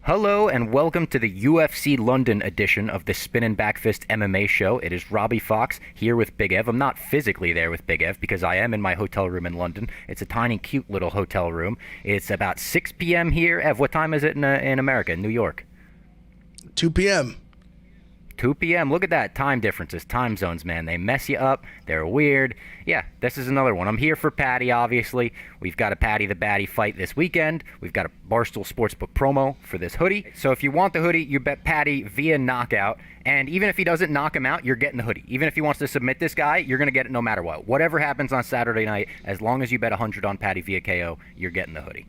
Hello and welcome to the UFC London edition of the Spinnin Backfist MMA show. It is Robbie Fox here with Big Ev. I'm not physically there with Big Ev because I am in my hotel room in London. It's a tiny, cute little hotel room. It's about 6 p.m. here. Ev, what time is it in America, in New York? 2 p.m. 2 p.m. Look at that. Time differences, time zones, man. They mess you up. They're weird. Yeah, this is another one. I'm here for Patty, obviously. We've got a Patty the Batty fight this weekend. We've got a Barstool Sportsbook promo for this hoodie. So if you want the hoodie, you bet Patty via knockout. And even if he doesn't knock him out, you're getting the hoodie. Even if he wants to submit this guy, you're going to get it no matter what. Whatever happens on Saturday night, as long as you bet 100 on Patty via KO, you're getting the hoodie.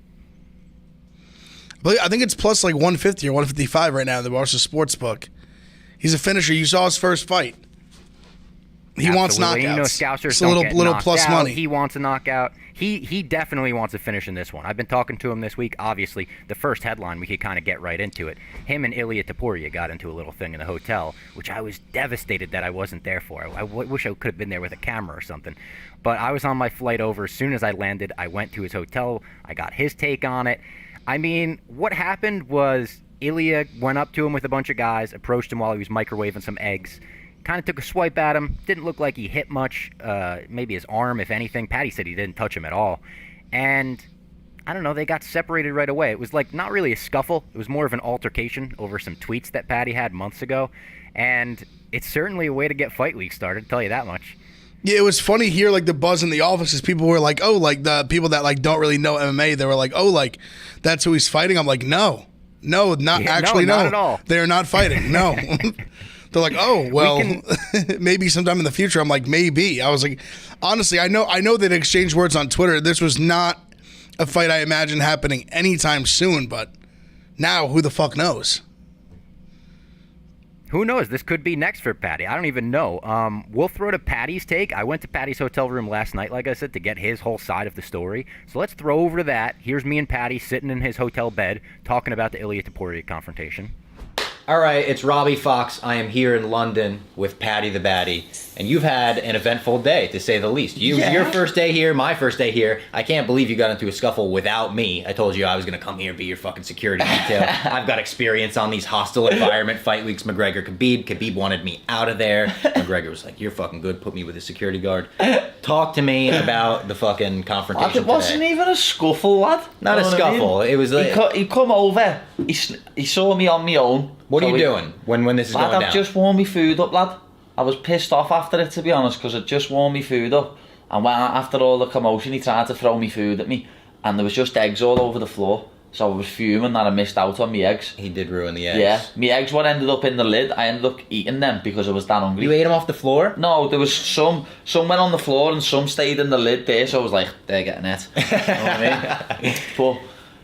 But I think it's plus like 150 or 155 right now in the Barstool Sportsbook. He's a finisher. You saw his first fight. He wants knockouts. You know, Scousers it's don't a get little knocked plus out. money. He wants a knockout. He definitely wants to finish in this one. I've been talking to him this week. Obviously, the first headline, we could kind of get right into it. Him and Ilia Topuria got into a little thing in the hotel, which I was devastated that I wasn't there for. I wish I could have been there with a camera or something. But I was on my flight over. As soon as I landed, I went to his hotel. I got his take on it. I mean, what happened was Ilia went up to him with a bunch of guys, approached him while he was microwaving some eggs, kind of took a swipe at him, didn't look like he hit much, maybe his arm, if anything. Patty said he didn't touch him at all. And, I don't know, they got separated right away. It was like not really a scuffle. It was more of an altercation over some tweets that Patty had months ago. And it's certainly a way to get Fight Week started, I'll tell you that much. Yeah, it was funny here, like the buzz in the office is people were like, oh, like the people that like don't really know MMA, they were like, oh, like that's who he's fighting. I'm like, no, not at all. They're not fighting. No. They're like, oh, well, maybe sometime in the future. I'm like, maybe. I was like, honestly, I know they'd exchange words on Twitter. This was not a fight I imagine happening anytime soon, but now who the fuck knows? Who knows? This could be next for Patty. I don't even know. We'll throw to Patty's take. I went to Patty's hotel room last night, like I said, to get his whole side of the story. So let's throw over to that. Here's me and Patty sitting in his hotel bed talking about the Ilia Topuria confrontation. All right, it's Robbie Fox. I am here in London with Patty the Batty, and you've had an eventful day, to say the least. Your first day here, my first day here. I can't believe you got into a scuffle without me. I told you I was going to come here and be your fucking security detail. I've got experience on these hostile environment fight weeks. McGregor-Khabib. Khabib wanted me out of there. McGregor was like, you're fucking good. Put me with a security guard. Talk to me about the fucking confrontation It wasn't even a scuffle, lad. Not a scuffle. I mean? It was like... He come over. He saw me on my own. What are you doing when this is going down? I've just warmed my food up, lad. I was pissed off after it, to be honest, because I'd just warmed my food up. And when, after all the commotion, he tried to throw me food at me. And there was just eggs all over the floor. So I was fuming that I missed out on my eggs. He did ruin the eggs. Yeah. My eggs what ended up in the lid. I ended up eating them because I was that hungry. You ate them off the floor? No, there was some went on the floor and some stayed in the lid there. So I was like, they're getting it. You know what I mean? But...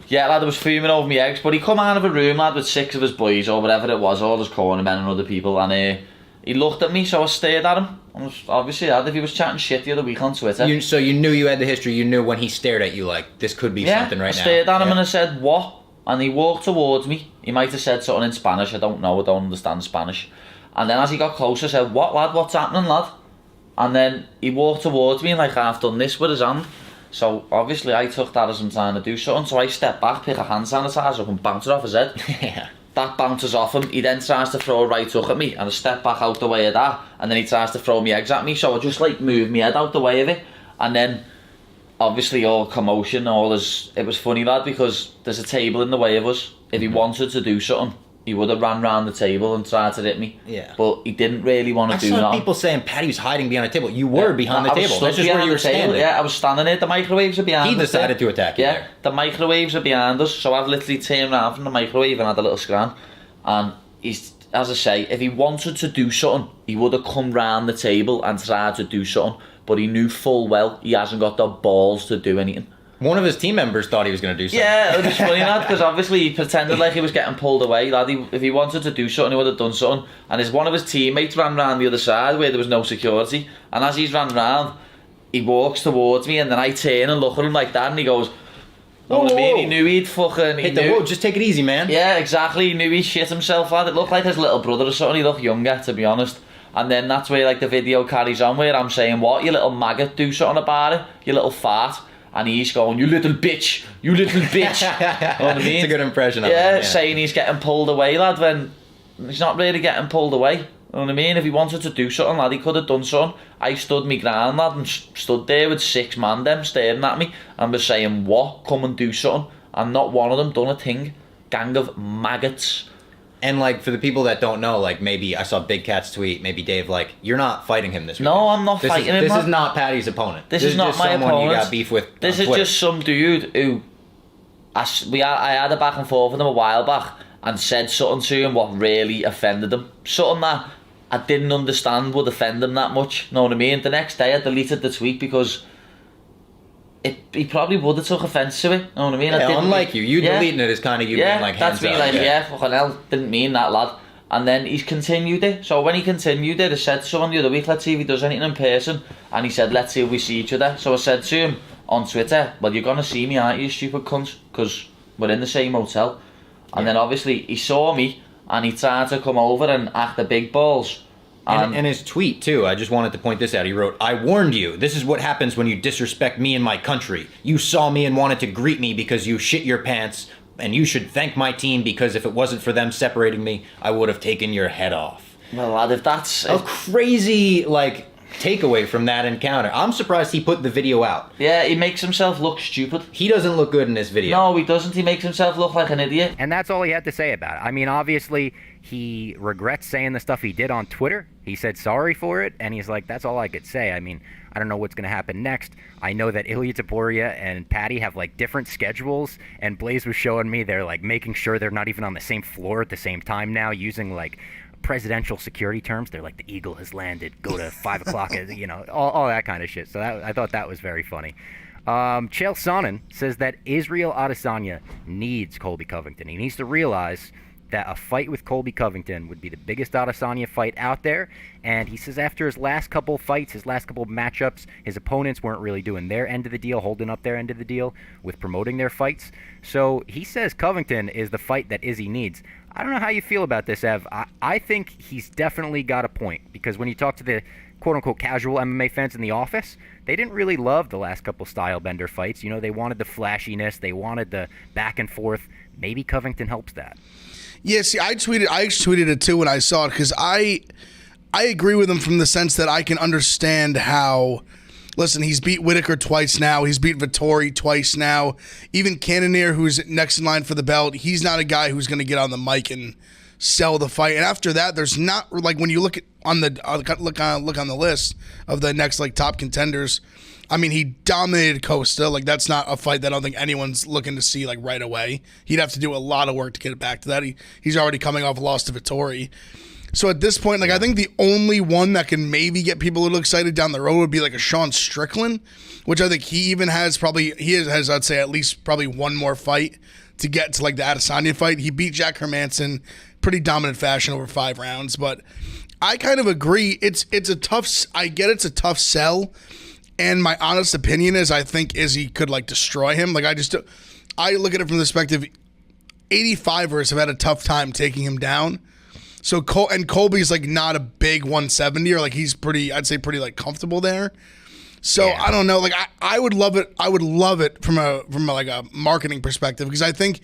yeah, lad, I was fuming over my eggs, but he come out of a room, lad, with 6 of his boys, or whatever it was, all his cornermen and other people, and he looked at me, so I stared at him. I was obviously, lad, if he was chatting shit the other week on Twitter. So you knew you had the history, you knew when he stared at you, like, this could be something right now. I stared at him and I said, what? And he walked towards me. He might have said something in Spanish, I don't know, I don't understand Spanish. And then as he got closer, I said, what, lad, what's happening, lad? And then he walked towards me and like half done this with his hand. So obviously I took that as him trying to do something, so I stepped back, pick a hand sanitizer up and bounce it off his head. Yeah. That bounces off him, he then tries to throw a right hook at me, and I step back out the way of that, and then he tries to throw me eggs at me, so I just like move my head out the way of it, and then obviously all commotion, it was funny, lad, because there's a table in the way of us. If he wanted to do something, he would have ran round the table and tried to hit me. Yeah. But he didn't really want to do that. I saw people saying Patty was hiding behind the table. You were behind the table. That's just where you were standing. Yeah, I was standing there. The microwaves are behind us. He decided to attack you there. The microwaves are behind us. So I've literally turned around from the microwave and had a little scran. And he's, as I say, if he wanted to do something, he would have come round the table and tried to do something. But he knew full well he hasn't got the balls to do anything. One of his team members thought he was going to do something. Yeah, it was funny, lad, because obviously he pretended like he was getting pulled away, lad. If he wanted to do something, he would have done something. And one of his teammates ran round the other side where there was no security. And as he's ran round, he walks towards me, and then I turn and look at him like that, and he goes, know what I mean? He knew he'd fucking... Hit the road, just take it easy, man. Yeah, exactly. He knew he shit himself, lad. It looked like his little brother or something. He looked younger, to be honest. And then that's where like the video carries on, where I'm saying, what, you little maggot, do something about it, you little fart. and he's going, you little bitch, you little bitch. You know what I mean? It's a good impression of him. Yeah, saying he's getting pulled away, lad, when he's not really getting pulled away. You know what I mean? If he wanted to do something, lad, he could have done something. I stood me ground, lad, and stood there with 6 man them staring at me and was saying, what? Come and do something. And not one of them done a thing. Gang of maggots. And, like, for the people that don't know, like, maybe I saw Big Cat's tweet, maybe Dave, like, you're not fighting him this week. No, I'm not fighting him. This is not Paddy's opponent. This is not just my someone opponent. You got beef with. This is just some dude who I had a back and forth with him a while back and said something to him what really offended him. Something that I didn't understand would offend him that much. You know what I mean? The next day I deleted the tweet because he probably would have took offence to it. You know what I mean? Yeah, unlike you deleting it is kind of you being like, hands that's me up. like, fucking hell, didn't mean that, lad. And then he's continued it. So when he continued it, I said to someone the other week, let's see if he does anything in person. And he said, let's see if we see each other. So I said to him on Twitter, well, you're going to see me, aren't you, stupid cunt? Because we're in the same hotel. And then obviously he saw me and he tried to come over and act the big balls. And his tweet, too, I just wanted to point this out. He wrote, I warned you. This is what happens when you disrespect me and my country. You saw me and wanted to greet me because you shit your pants. And you should thank my team because if it wasn't for them separating me, I would have taken your head off. Well, lad, if that's a crazy, like, takeaway from that encounter. I'm surprised he put the video out. Yeah, he makes himself look stupid. He doesn't look good in this video. No, he doesn't. He makes himself look like an idiot. And that's all he had to say about it. I mean, obviously, he regrets saying the stuff he did on Twitter. He said sorry for it, and he's like, that's all I could say. I mean, I don't know what's going to happen next. I know that Ilia Topuria and Paddy have, like, different schedules, and Blaze was showing me they're, like, making sure they're not even on the same floor at the same time now, using, like, presidential security terms. They're like, the eagle has landed, go to 5 o'clock, you know, all that kind of shit. So I thought that was very funny. Chael Sonnen says that Israel Adesanya needs Colby Covington. He needs to realize that a fight with Colby Covington would be the biggest Adesanya fight out there. And he says after his last couple fights, his last couple matchups, his opponents weren't really doing their end of the deal, holding up their end of the deal with promoting their fights. So he says Covington is the fight that Izzy needs. I don't know how you feel about this, Ev. I think he's definitely got a point, because when you talk to the quote-unquote casual MMA fans in the office, they didn't really love the last couple style bender fights. You know, they wanted the flashiness, they wanted the back and forth. Maybe Covington helps that. Yeah, see, I tweeted it too when I saw it, because I agree with him from the sense that I can understand how, listen, he's beat Whitaker twice now, he's beat Vettori twice now, even Cannonier, who's next in line for the belt, he's not a guy who's going to get on the mic and sell the fight. And after that, there's not, like, when you look at on the list of the next, like, top contenders, I mean, he dominated Costa. Like, that's not a fight that I don't think anyone's looking to see, like, right away. He'd have to do a lot of work to get it back to that. He's already coming off a loss to Vettori. So at this point, like, I think the only one that can maybe get people a little excited down the road would be, like, a Sean Strickland, which I think he even has probably, I'd say, at least probably one more fight to get to, like, the Adesanya fight. He beat Jack Hermanson pretty dominant fashion over 5 rounds, but I kind of agree. It's a tough, I get it's a tough sell. And my honest opinion is I think Izzy could, like, destroy him. Like, I look at it from the perspective, 85ers have had a tough time taking him down. So, Colby's, like, not a big 170, or, like, he's pretty, I'd say pretty, like, comfortable there. So, yeah. I don't know. Like, I would love it. I would love it from a like, a marketing perspective, because I think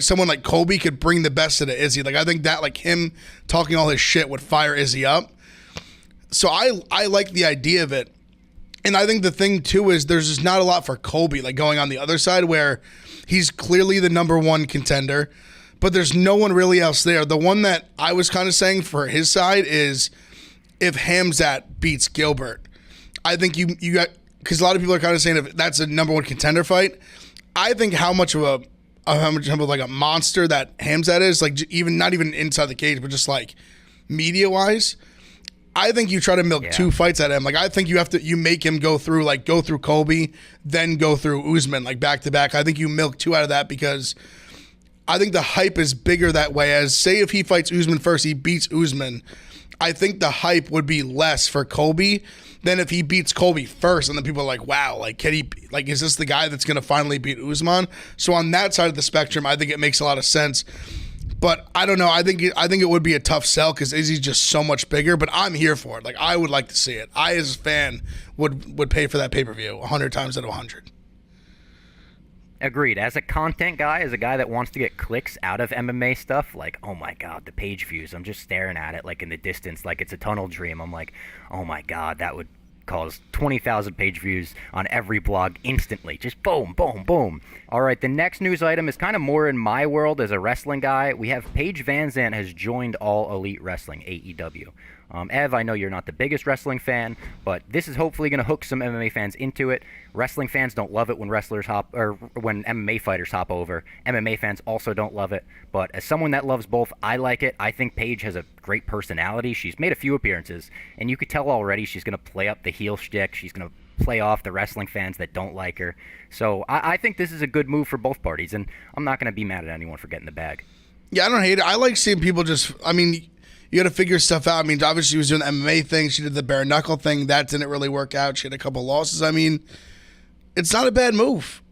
someone like Colby could bring the best of Izzy. Like, I think that, like, him talking all his shit would fire Izzy up. So, I like the idea of it. And I think the thing, too, is there's just not a lot for Colby, like, going on the other side, where he's clearly the number one contender, but there's no one really else there. The one that I was kind of saying for his side is if Hamzat beats Gilbert. I think you got, because a lot of people are kind of saying if that's a number one contender fight. I think how much of a monster that Hamzat is, like, even not even inside the cage, but just, like, media-wise. I think you try to milk 2 fights at him. Like, I think you make him go through Colby, then go through Usman, like, back to back. I think you milk 2 out of that, because I think the hype is bigger that way. As, say, if he fights Usman first, he beats Usman, I think the hype would be less for Colby than if he beats Colby first, and then people are like, wow, like, can he, like, is this the guy that's going to finally beat Usman? So on that side of the spectrum, I think it makes a lot of sense. But I don't know. I think it would be a tough sell because Izzy's just so much bigger. But I'm here for it. Like, I would like to see it. I, as a fan, would pay for that pay-per-view 100 times out of 100. Agreed. As a content guy, as a guy that wants to get clicks out of MMA stuff, like, oh my God, the page views. I'm just staring at it like in the distance, like it's a tunnel dream. I'm like, oh my God, that would cause 20,000 page views on every blog instantly. Just boom, boom, boom. All right, the next news item is kind of more in my world as a wrestling guy. We have Paige Vanzant has joined All Elite Wrestling, AEW. Ev, I know you're not the biggest wrestling fan, but this is hopefully going to hook some MMA fans into it. Wrestling fans don't love it when when MMA fighters hop over. MMA fans also don't love it, but as someone that loves both, I like it. I think Paige has a great personality. She's made a few appearances, and you could tell already she's going to play up the heel shtick. She's going to play off the wrestling fans that don't like her. So I think this is a good move for both parties, and I'm not going to be mad at anyone for getting the bag. Yeah, I don't hate it. I like seeing people just, I mean, you got to figure stuff out. I mean, obviously she was doing the MMA thing. She did the bare knuckle thing. That didn't really work out. She had a couple losses. I mean, it's not a bad move.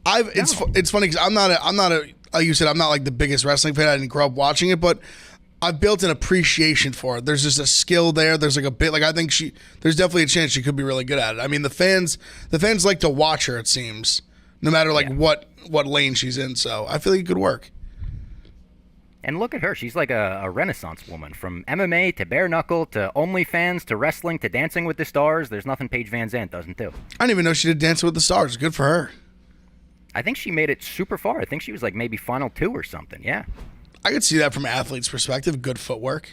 It's funny because I'm not like you said, I'm not like the biggest wrestling fan. I didn't grow up watching it, but I've built an appreciation for it. There's just a skill there. There's like a bit, like I think there's definitely a chance she could be really good at it. I mean, the fans like to watch her, it seems, no matter like what lane she's in. So I feel like it could work. And look at her. She's like a renaissance woman. From MMA to bare knuckle to OnlyFans to wrestling to Dancing with the Stars. There's nothing Paige Vanzant doesn't do. I didn't even know she did Dancing with the Stars. Good for her. I think she made it super far. I think she was like maybe final 2 or something. Yeah. I could see that from an athlete's perspective. Good footwork.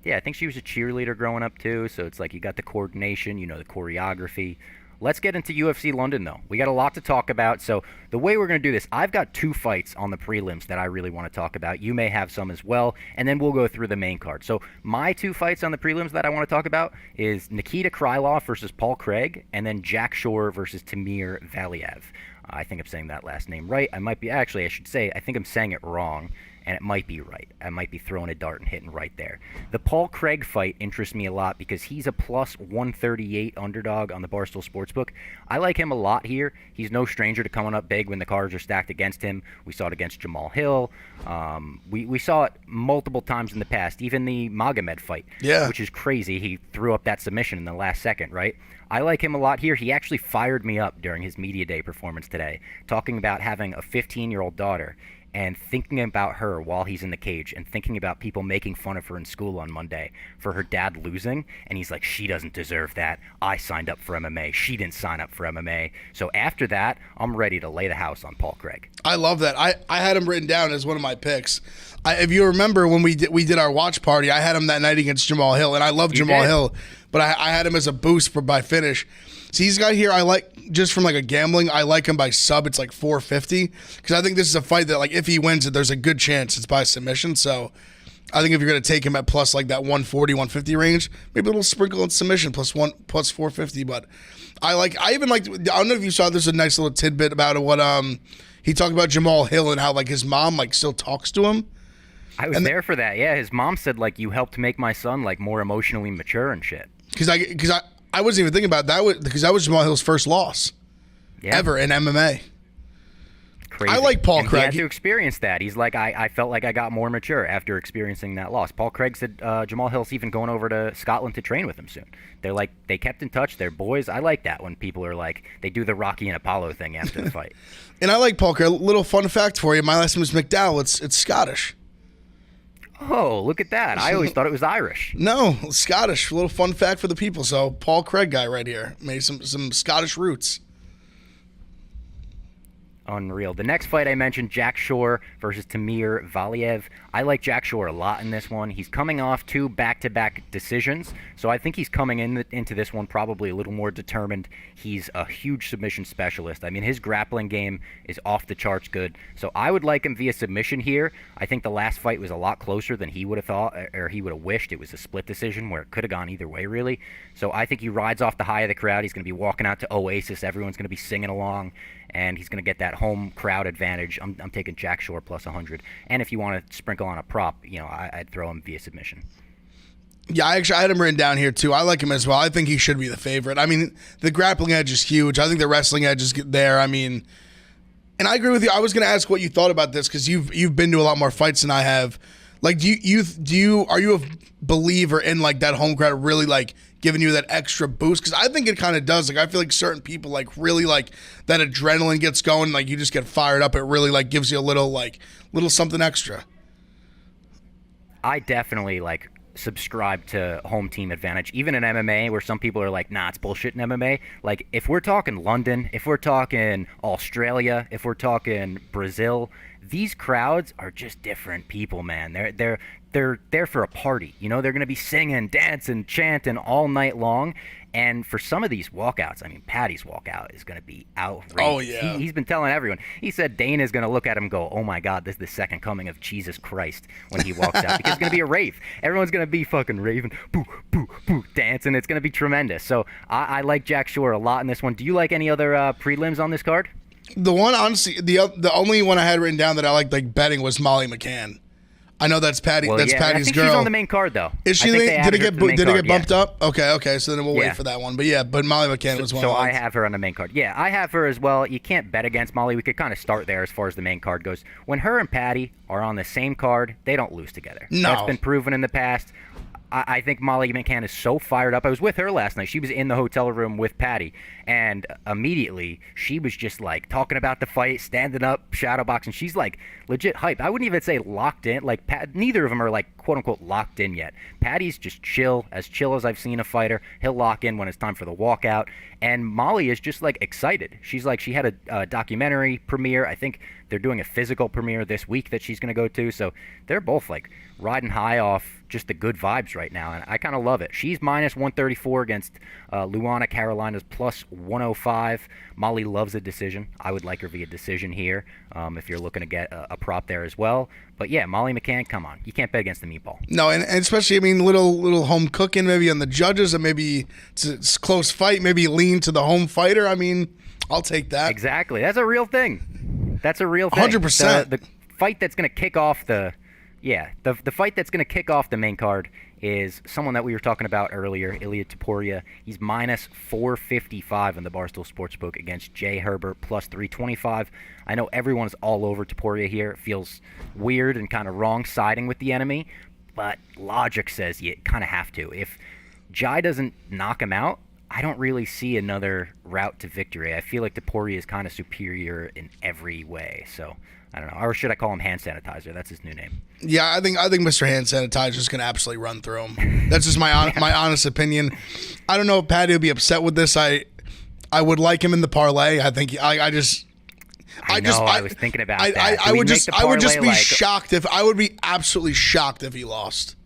Yeah, I think she was a cheerleader growing up too. So it's like you got the coordination, you know, the choreography. Let's get into UFC London, though. We got a lot to talk about. So the way we're going to do this, I've got 2 fights on the prelims that I really want to talk about. You may have some as well, and then we'll go through the main card. So my 2 fights on the prelims that I want to talk about is Nikita Krylov versus Paul Craig, and then Jack Shore versus Timur Valiev. I think I'm saying that last name right. I might be, actually, I should say, I think I'm saying it wrong. And it might be right. I might be throwing a dart and hitting right there. The Paul Craig fight interests me a lot because he's a plus 138 underdog on the Barstool Sportsbook. I like him a lot here. He's no stranger to coming up big when the cards are stacked against him. We saw it against Jamal Hill. We saw it multiple times in the past, even the Magomed fight, which is crazy. He threw up that submission in the last second, right? I like him a lot here. He actually fired me up during his media day performance today, talking about having a 15-year-old daughter and thinking about her while he's in the cage and thinking about people making fun of her in school on Monday for her dad losing. And he's like, she doesn't deserve that. I signed up for MMA. She didn't sign up for MMA. So after that, I'm ready to lay the house on Paul Craig. I love that. I had him written down as one of my picks. If you remember when we did our watch party, I had him that night against Jamal Hill, and I love Jamal Hill, but I had him as a boost by finish. See, he's got here, I like, just from like a gambling, I like him by sub. It's like 450 because I think this is a fight that, like, if he wins it, there's a good chance it's by submission. So I think if you're going to take him at plus like that 140, 150 range, maybe a little sprinkle in submission plus 450. But I even liked, I don't know if you saw, there's a nice little tidbit about what he talked about Jamal Hill and how like his mom like still talks to him. I was there for that. Yeah, his mom said like, you helped make my son like more emotionally mature and shit. Because I wasn't even thinking about that because that was Jamal Hill's first loss ever in MMA. Crazy. I like Paul Craig. He had to experience that. He's like, I felt like I got more mature after experiencing that loss. Paul Craig said Jamal Hill's even going over to Scotland to train with him soon. They're like, they kept in touch. They're boys. I like that when people are like, they do the Rocky and Apollo thing after the fight. And I like Paul Craig. A little fun fact for you. My last name is McDowell. It's Scottish. Oh, look at that. I always thought it was Irish. No, Scottish. A little fun fact for the people. So Paul Craig guy right here. Made some Scottish roots. Unreal. The next fight I mentioned, Jack Shore versus Timur Valiev. I like Jack Shore a lot in this one. He's coming off 2 back-to-back decisions, so I think he's coming into this one probably a little more determined. He's a huge submission specialist. I mean, his grappling game is off the charts good, so I would like him via submission here. I think the last fight was a lot closer than he would have thought, or he would have wished. It was a split decision where it could have gone either way, really. So I think he rides off the high of the crowd. He's going to be walking out to Oasis. Everyone's going to be singing along, and he's going to get that home crowd advantage. I'm taking Jack Shore plus 100. And if you want to sprinkle on a prop, you know, I'd throw him via submission. Yeah, I had him written down here too. I like him as well. I think he should be the favorite. I mean, the grappling edge is huge. I think the wrestling edge is there. I mean, And I agree with you. I was going to ask what you thought about this because you've been to a lot more fights than I have. Like, are you a believer in like that home crowd really like giving you that extra boost? Because I think it kind of does. Like, I feel like certain people like really like that adrenaline gets going. Like, you just get fired up. It really like gives you a little something extra. I definitely like subscribe to home team advantage, even in MMA, where some people are like, nah, it's bullshit in MMA. Like, if we're talking London, if we're talking Australia, if we're talking Brazil, these crowds are just different people, man. They're there for a party. You know, they're going to be singing, dancing, chanting all night long. And for some of these walkouts, I mean, Paddy's walkout is going to be outrageous. Oh, yeah. He's been telling everyone. He said Dana's going to look at him and go, oh, my God, this is the second coming of Jesus Christ when he walks out. Because it's going to be a rave. Everyone's going to be fucking raving, boo, boo, boo, dancing. It's going to be tremendous. So I like Jack Shore a lot in this one. Do you like any other prelims on this card? The one, honestly, the only one I had written down that I liked like betting was Molly McCann. I know that's Patty. Well, that's Patty's I think girl. She's on the main card though. Is she? Did it get bumped up? Okay. So then we'll wait for that one. But Molly McCann was one. So I have her on the main card. Yeah, I have her as well. You can't bet against Molly. We could kind of start there as far as the main card goes. When her and Patty are on the same card, they don't lose together. No, that's been proven in the past. I think Molly McCann is so fired up. I was with her last night. She was in the hotel room with Patty, and immediately she was just like talking about the fight, standing up, shadow boxing. She's like legit hype. I wouldn't even say locked in. Like neither of them are like quote unquote locked in yet. Patty's just chill as I've seen a fighter. He'll lock in when it's time for the walkout. And Molly is just like excited. She's like, she had a documentary premiere. I think they're doing a physical premiere this week that she's going to go to. So they're both like riding high off just the good vibes right now, and I kind of love it. She's minus 134 against Luana Carolina's plus 105. Molly loves a decision. I would like her via decision here if you're looking to get a prop there as well. But yeah, Molly McCann, come on. You can't bet against the meatball. No, and especially, I mean, little home cooking maybe on the judges, and maybe it's a close fight, maybe lean to the home fighter. I mean, I'll take that. Exactly. That's a real thing. 100%. The fight that's going to kick off the fight that's going to kick off the main card is someone that we were talking about earlier, Ilia Topuria. He's minus 455 in the Barstool Sportsbook against Jay Herbert, plus 325. I know everyone's all over Topuria here. It feels weird and kind of wrong siding with the enemy, but logic says you kind of have to. If Jai doesn't knock him out, I don't really see another route to victory. I feel like Topuria is kind of superior in every way, so I don't know. Or should I call him Hand Sanitizer? That's his new name. Yeah, I think Mr. Hand Sanitizer is going to absolutely run through him. That's just my honest opinion. I don't know if Patty will be upset with this. I would like him in the parlay. I think I was thinking about that. I would just be shocked if I would be absolutely shocked if he lost.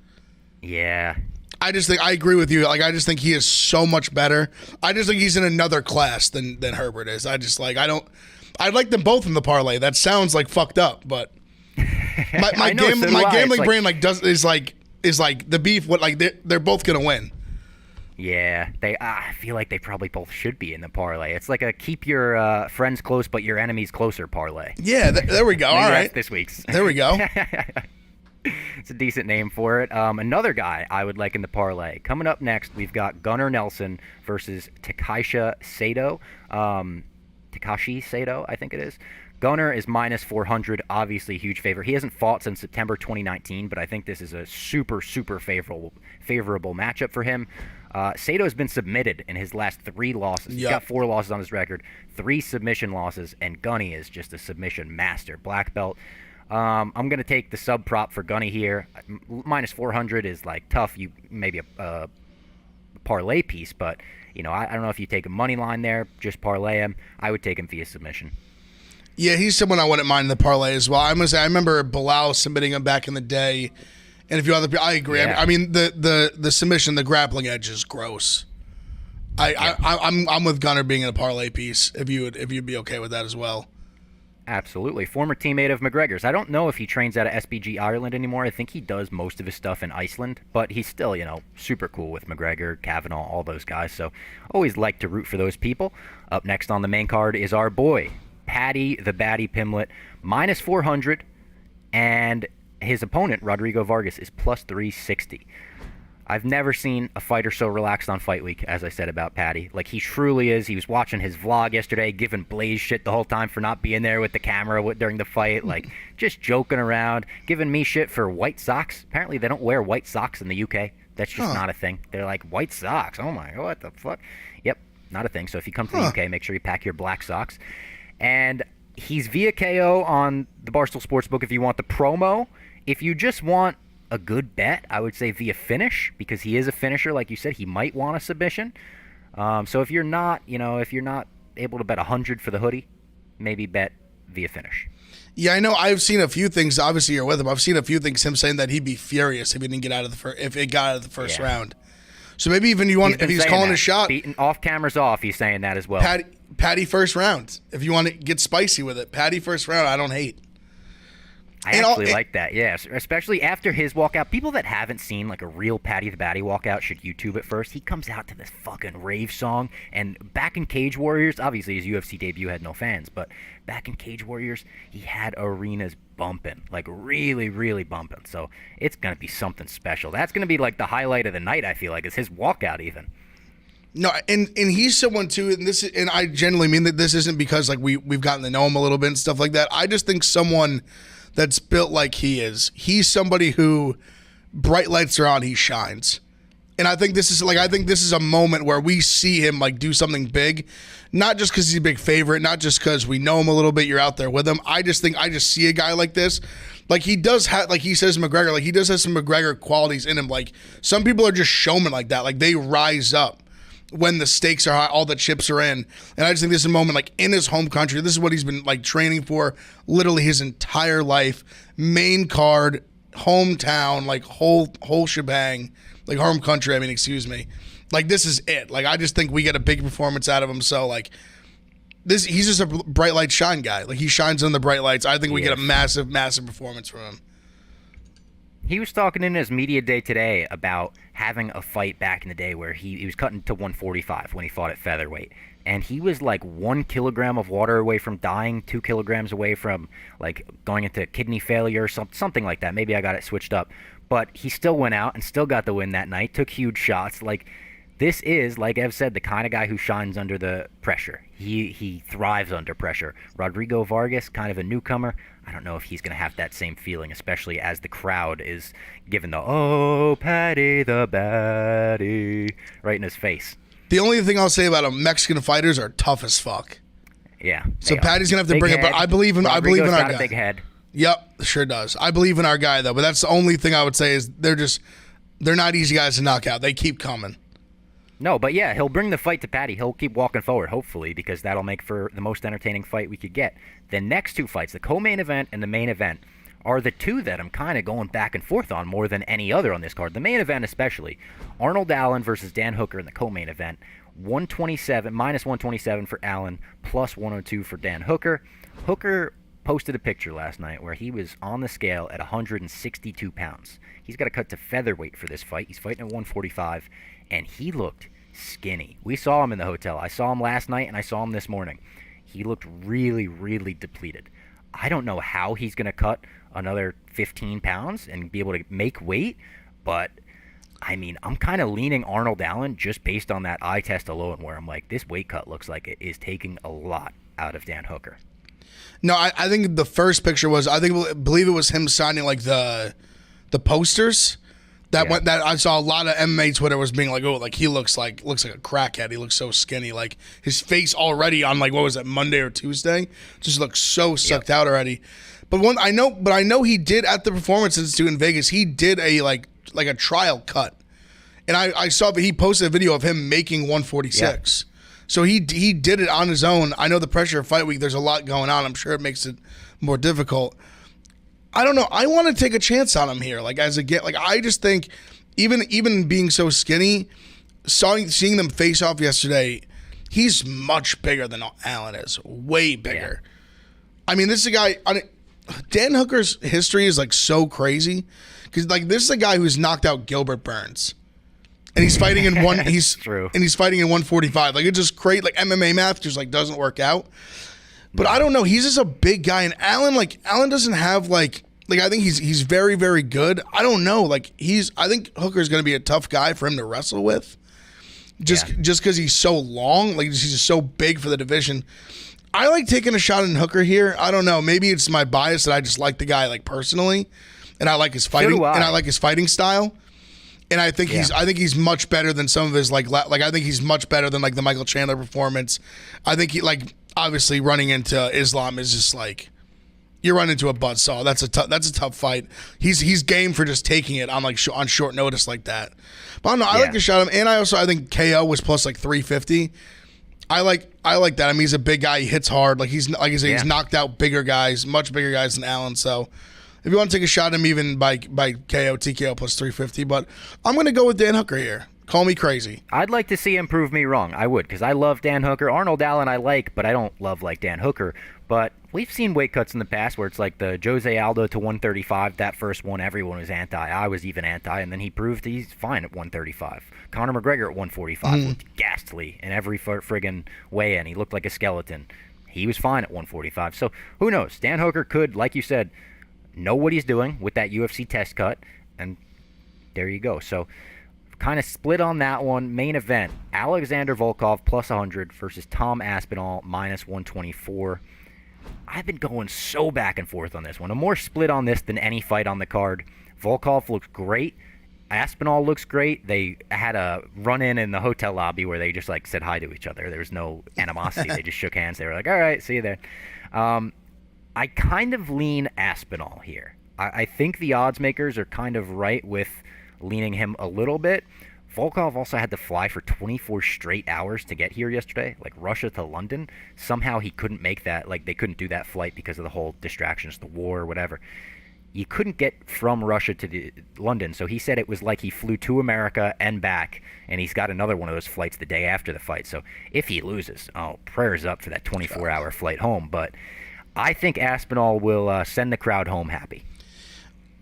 Yeah. I just think I agree with you. Like, I just think he is so much better. I just think he's in another class than Herbert is. I'd like them both in the parlay. That sounds like fucked up, but my gambling brain is like the beef. What, like they're both gonna win. Yeah, I feel like they probably both should be in the parlay. It's like a keep your friends close but your enemies closer parlay. Yeah, there we go. All right, this week's. There we go. It's a decent name for it. Another guy I would like in the parlay. Coming up next, we've got Gunnar Nelson versus Takashi Sato. Takashi Sato, I think it is. Gunnar is minus 400, obviously a huge favorite. He hasn't fought since September 2019, but I think this is a super, super favorable matchup for him. Sato has been submitted in his last 3 losses. He's got 4 losses on his record, 3 submission losses, and Gunny is just a submission master, black belt. I'm going to take the sub prop for Gunny here. Minus 400 is like tough. You maybe a parlay piece, but you know, I don't know if you take a money line there, just parlay him. I would take him via submission. Yeah, he's someone I wouldn't mind in the parlay as well. I must say, I remember Bilal submitting him back in the day, and a few other people. I agree. Yeah. I mean, the submission, the grappling edge is gross. I'm with Gunnar being in a parlay piece. If you'd be okay with that as well. Absolutely. Former teammate of McGregor's. I don't know if he trains out of SBG Ireland anymore. I think he does most of his stuff in Iceland, but he's still, super cool with McGregor, Kavanaugh, all those guys. So always like to root for those people. Up next on the main card is our boy, Paddy the Baddy Pimlet, minus 400, and his opponent, Rodrigo Vargas, is plus 360. I've never seen a fighter so relaxed on fight week, as I said about Paddy. Like, he truly is. He was watching his vlog yesterday, giving Blaze shit the whole time for not being there with the camera during the fight. Like, just joking around, giving me shit for white socks. Apparently, they don't wear white socks in the UK. That's just not a thing. They're like, white socks? Oh, my God, what the fuck? Yep, not a thing. So if you come to the UK, make sure you pack your black socks. And he's via KO on the Barstool Sportsbook if you want the promo. If you just want a good bet, I would say via finish, because he is a finisher. Like you said, he might want a submission. So if you're not able to bet 100 for the hoodie, maybe bet via finish. Yeah, I know. I've seen a few things. Obviously, you're with him. I've seen a few things. Him saying that he'd be furious if he didn't get out of if it got out of the first round. So maybe even if he's calling a shot, beating off cameras off, he's saying that as well. Paddy first round. If you want to get spicy with it, Paddy first round. I don't hate. I actually like that, yes. Especially after his walkout. People that haven't seen like a real Paddy the Baddy walkout should YouTube it first. He comes out to this fucking rave song. And back in Cage Warriors, obviously his UFC debut had no fans, but back in Cage Warriors, he had arenas bumping. Like really, really bumping. So it's going to be something special. That's going to be like the highlight of the night, I feel like, is his walkout even. No, and he's someone too, and I genuinely mean that this isn't because like we've gotten to know him a little bit and stuff like that. I just think someone that's built like he is. He's somebody who bright lights are on, he shines. And I think this is a moment where we see him like do something big, not just because he's a big favorite, not just because we know him a little bit, you're out there with him. I just see a guy like this. Like he does have, like he says McGregor, like he does have some McGregor qualities in him. Like some people are just showmen like that. Like they rise up when the stakes are high, all the chips are in. And I just think this is a moment like in his home country. This is what he's been like training for literally his entire life. Main card, hometown, like whole shebang, like home country. I mean, excuse me. Like this is it. Like I just think we get a big performance out of him. So like he's just a bright light shine guy. Like he shines on the bright lights. I think we get a massive, massive performance from him. He was talking in his media day today about having a fight back in the day where he was cutting to 145 when he fought at featherweight. And he was like 1 kilogram of water away from dying, 2 kilograms away from like going into kidney failure or something like that. Maybe I got it switched up. But he still went out and still got the win that night, took huge shots. Like this is, like Ev said, the kind of guy who shines under the pressure. He thrives under pressure. Rodrigo Vargas, kind of a newcomer. I don't know if he's going to have that same feeling, especially as the crowd is giving the, oh, Paddy the Baddy, right in his face. The only thing I'll say about him, Mexican fighters are tough as fuck. Yeah. So Paddy's going to have to bring it, but I believe in our guy. A big head. Yep, sure does. I believe in our guy, though, but that's the only thing I would say is they're not easy guys to knock out. They keep coming. No, but yeah, he'll bring the fight to Paddy. He'll keep walking forward, hopefully, because that'll make for the most entertaining fight we could get. The next two fights, the co-main event and the main event, are the two that I'm kind of going back and forth on more than any other on this card. The main event especially. Arnold Allen versus Dan Hooker in the co-main event. 127, minus 127 for Allen, plus 102 for Dan Hooker. Hooker posted a picture last night where he was on the scale at 162 pounds. He's got to cut to featherweight for this fight. He's fighting at 145. And he looked skinny. We saw him in the hotel. I saw him last night, and I saw him this morning. He looked really, really depleted. I don't know how he's going to cut another 15 pounds and be able to make weight, but, I mean, I'm kind of leaning Arnold Allen just based on that eye test alone, where I'm like, this weight cut looks like it is taking a lot out of Dan Hooker. No, I think the first picture was, I believe it was him signing, like, the posters. That I saw a lot of MMA Twitter was being like, oh, like he looks like a crackhead. He looks so skinny. Like his face already on like what was that, Monday or Tuesday, just looks so sucked out already. But I know he did at the Performance Institute in Vegas. He did a like a trial cut, and I saw that he posted a video of him making 146. Yeah. So he did it on his own. I know the pressure of fight week. There's a lot going on. I'm sure it makes it more difficult. I don't know. I want to take a chance on him here. Like I just think, even being so skinny, seeing them face off yesterday, he's much bigger than Allen is. Way bigger. Yeah. I mean, this is a guy. Dan Hooker's history is like so crazy because like this is a guy who's knocked out Gilbert Burns, and he's fighting in one. He's true, and he's fighting in 145. Like it's just crazy. Like MMA math just like doesn't work out. But I don't know. He's just a big guy, and Allen doesn't have like Like, I think he's very, very good. I don't know. Like, I think Hooker's going to be a tough guy for him to wrestle with. Just because he's so long. Like, he's just so big for the division. I like taking a shot in Hooker here. I don't know. Maybe it's my bias that I just like the guy, like, personally. And I like his fighting. And I like his fighting style. And I think he's much better than some of his, like I think he's much better than, like, the Michael Chandler performance. I think he, like, obviously running into Islam is just like, you run into a buzzsaw. That's a tough fight. He's game for just taking it on on short notice like that. But I don't know. I like to shot him, and I think KO was plus like 350. I like that. I mean, he's a big guy. He hits hard. He's knocked out bigger guys, much bigger guys than Allan. So if you want to take a shot at him, even by KO, TKO plus 350. But I'm gonna go with Dan Hooker here. Call me crazy. I'd like to see him prove me wrong. I would, because I love Dan Hooker. Arnold Allen I like, but I don't love like Dan Hooker. But we've seen weight cuts in the past where it's like the Jose Aldo to 135. That first one, everyone was anti. I was even anti, and then he proved he's fine at 135. Conor McGregor at 145 looked ghastly in every friggin' weigh-in. He looked like a skeleton. He was fine at 145. So who knows? Dan Hooker could, like you said, know what he's doing with that UFC test cut, and there you go. So kind of split on that one. Main event, Alexander Volkov plus 100 versus Tom Aspinall minus 124. I've been going so back and forth on this one. I'm more split on this than any fight on the card. Volkov looks great. Aspinall looks great. They had a run-in in the hotel lobby where they just like said hi to each other. There was no animosity. They just shook hands. They were like, all right, see you there. I kind of lean Aspinall here. I think the odds makers are kind of right with leaning him a little bit. Volkov also had to fly for 24 straight hours to get here yesterday, like Russia to London. Somehow he couldn't make that, like they couldn't do that flight because of the whole distractions, the war or whatever. You couldn't get from Russia to London, so he said it was like he flew to America and back, and he's got another one of those flights the day after the fight. So if he loses, prayers up for that 24-hour flight home. But I think Aspinall will send the crowd home happy.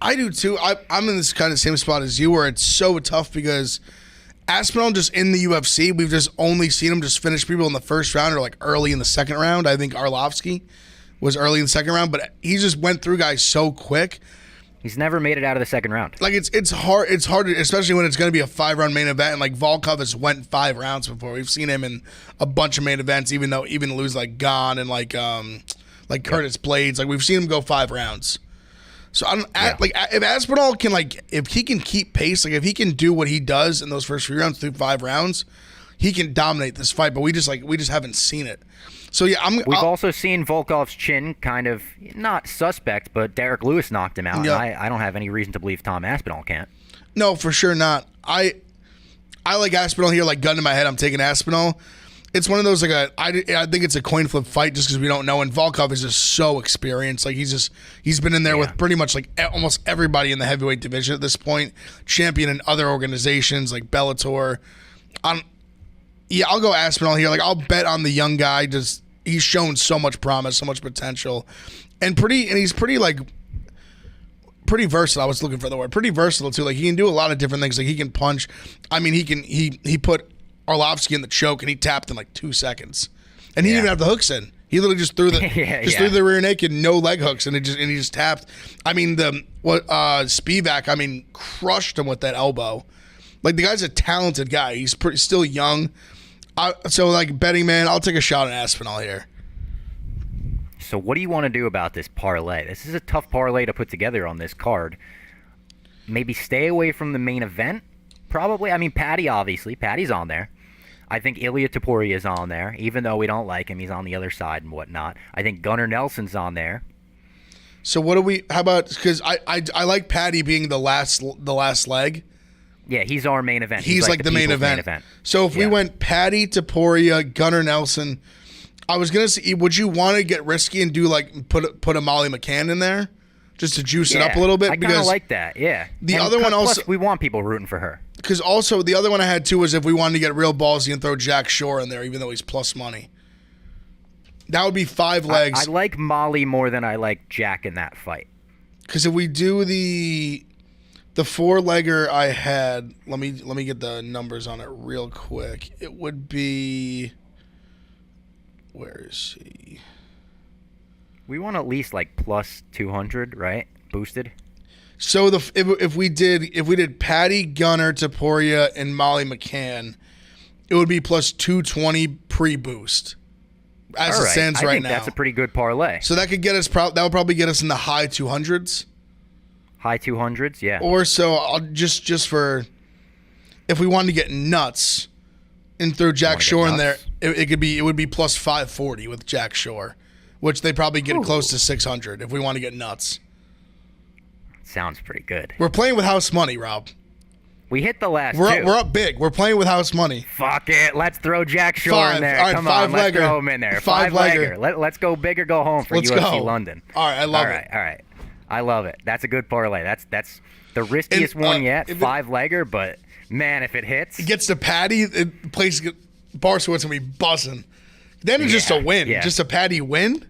I do too. I'm in this kind of same spot as you, where it's so tough because Aspinall just in the UFC, we've just only seen him just finish people in the first round or like early in the second round. I think Arlovsky was early in the second round, but he just went through guys so quick. He's never made it out of the second round. Like it's hard, especially when it's going to be a 5-round main event. And like Volkov has went 5 rounds before. We've seen him in a bunch of main events, even lose like Gone and like Curtis Blades. Like we've seen him go 5 rounds. So if Aspinall can if he can keep pace, like if he can do what he does in those first 3 rounds through 5 rounds, he can dominate this fight. But we just haven't seen it. So yeah, we've also seen Volkov's chin kind of not suspect, but Derek Lewis knocked him out. Yeah. And I don't have any reason to believe Tom Aspinall can't. No, for sure not. I like Aspinall here. Like gun to my head, I'm taking Aspinall. It's one of those I think it's a coin flip fight just because we don't know. And Volkov is just so experienced. Like he's been in there with pretty much like almost everybody in the heavyweight division at this point. Champion in other organizations like Bellator. I'll go Aspinall here. Like I'll bet on the young guy. He's shown so much promise, so much potential, and he's pretty versatile. I was looking for the word. Pretty versatile too. Like he can do a lot of different things. Like he can punch. I mean, he put Arlovsky in the choke and he tapped in like 2 seconds, and he didn't even have the hooks in. He literally just threw threw the rear naked, no leg hooks, and he just tapped. I mean Spivak. I mean crushed him with that elbow. Like the guy's a talented guy. He's still young. So like betting man, I'll take a shot at Aspinall here. So what do you want to do about this parlay? This is a tough parlay to put together on this card. Maybe stay away from the main event. Probably. I mean, Patty, obviously. Patty's on there. I think Ilia Topuria is on there. Even though we don't like him, he's on the other side and whatnot. I think Gunnar Nelson's on there. So how about, because I like Patty being the last leg. Yeah, he's our main event. He's like the main event. So if we went Patty, Topuria, Gunnar Nelson, I was going to say, would you want to get risky and do put a Molly McCann in there? Just to juice it up a little bit? I kind of like that, yeah. The other one also... Plus, we want people rooting for her. Because also, the other one I had too was if we wanted to get real ballsy and throw Jack Shore in there, even though he's plus money. That would be 5 legs. I like Molly more than I like Jack in that fight. Because if we do the 4-legger I had, let me get the numbers on it real quick. It would be... Where is he? We want at least like plus 200, right? boosted? So if we did Patty, Gunner, Taporia, and Molly McCann, it would be plus 220 pre-boost. As it stands right now. That's a pretty good parlay. So that could get us. That would probably get us in the high 200s. High 200s, yeah. Or so I'll just for if we wanted to get nuts and throw Jack Shore in there, it would be plus 540 with Jack Shore, which they probably get close to 600 if we want to get nuts. Sounds pretty good. We're playing with house money, Rob. We hit the last we're two. We're up big. We're playing with house money. Fuck it. Let's throw Jack Shore in there. All right, Come on, let's throw him in there. Five-legger. Let's go big or go home for Let's UFC go. London. All right, I love it. All right. I love it. That's a good parlay. That's the riskiest one yet. Five-legger, but man, if it hits. It gets to Patty, Barstool's going to be buzzing. Then it's just a win. Yeah. Just a Patty win.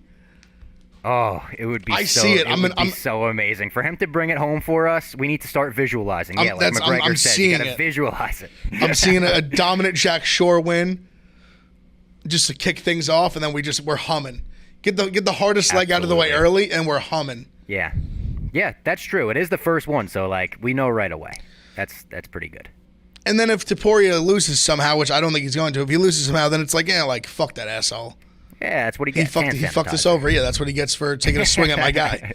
Oh, it would be so amazing. For him to bring it home for us, we need to start visualizing. Like McGregor said, you got to visualize it. I'm seeing a dominant Jack Shore win just to kick things off, and then we're humming. Get the hardest leg out of the way early, and we're humming. Yeah. Yeah, that's true. It is the first one, so we know right away. That's pretty good. And then if Taporia loses somehow, which I don't think he's going to, if he loses somehow, then it's fuck that asshole. Yeah, that's what he gets. He fucked us over. Yeah, that's what he gets for taking a swing at my guy.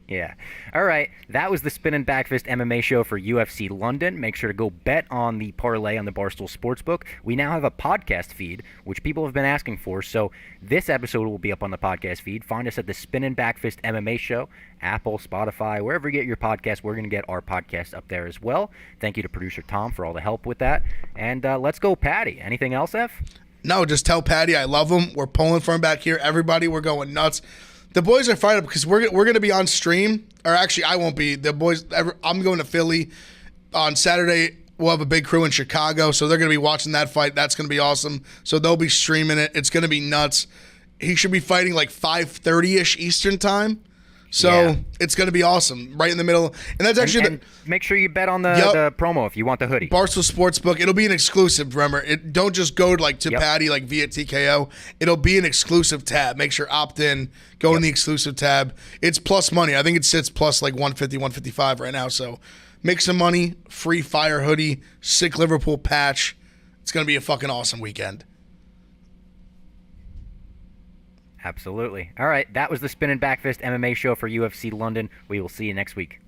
Yeah. All right. That was the Spinnin' Backfist MMA show for UFC London. Make sure to go bet on the parlay on the Barstool Sportsbook. We now have a podcast feed, which people have been asking for. So this episode will be up on the podcast feed. Find us at the Spinnin' Backfist MMA show, Apple, Spotify, wherever you get your podcast. We're going to get our podcast up there as well. Thank you to producer Tom for all the help with that. And let's go, Patty. Anything else, Ev? No, just tell Patty I love him. We're pulling for him back here. Everybody, we're going nuts. The boys are fired up because we're going to be on stream. Or actually, I won't be. The boys, I'm going to Philly on Saturday. We'll have a big crew in Chicago, so they're going to be watching that fight. That's going to be awesome. So they'll be streaming it. It's going to be nuts. He should be fighting 5:30ish Eastern time. So it's going to be awesome, right in the middle. And that's actually and make sure you bet on the promo if you want the hoodie. Barstool Sportsbook. It'll be an exclusive. Remember, don't just go to Patty via TKO. It'll be an exclusive tab. Make sure opt in. Go in the exclusive tab. It's plus money. I think it sits plus 150, 155 right now. So make some money. Free fire hoodie. Sick Liverpool patch. It's going to be a fucking awesome weekend. Absolutely. All right, that was the Spinnin' Backfist MMA show for UFC London. We will see you next week.